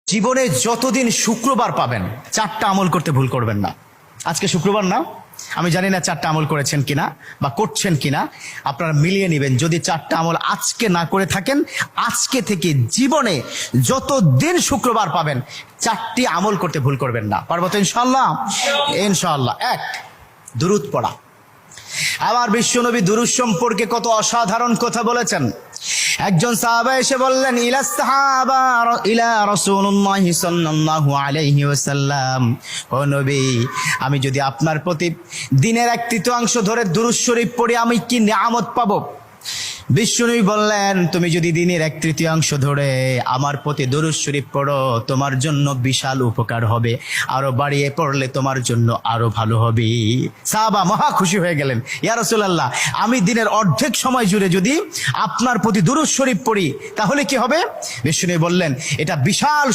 জীবনে যতদিন শুক্রবার পাবেন 4টা আমল করতে ভুল করবেন না। আজকে শুক্রবার না, আমি জানি না 4টা আমল করেছেন কিনা বা করছেন কিনা, আপনারা মিলিয়ে নেবেন। যদি 4টা আমল আজকে না করে থাকেন, আজকে থেকে জীবনে যতদিন শুক্রবার পাবেন 4টি আমল করতে ভুল করবেন না। পারবো তো ইনশাআল্লাহ? ইনশাআল্লাহ। 1, দুরূদ পড়া। আবার বিশ্বনবী দুরূদ সম্পর্কে কত অসাধারণ কথা বলেছেন। একজন সাহাবা এসে বললেন, ইলা রাসূলুল্লাহ সাল্লাল্লাহু আলাইহি ওয়াসাল্লাম, ও নবী, আমি যদি আপনার প্রতি দিনের 1/3 ধরে দুরূদ শরীফ পড়ি আমি কি নিয়ামত পাবো? বিশ্বনবী বললেন, তুমি যদি দিনের 1/3 ধরে আমার প্রতি দুরূদ শরীফ পড়ো তোমার জন্য বিশাল উপকার হবে, আরো বাড়িয়ে পড়লে তোমার জন্য আরো ভালো হবে। সাহাবা মহা খুশি হয়ে গেলেন, ইয়া রাসূলুল্লাহ, আমি দিনের অর্ধেক সময় জুড়ে যদি আপনার প্রতি দুরূদ শরীফ পড়ি তাহলে কি হবে? বিশ্বনবী বললেন, এটা বিশাল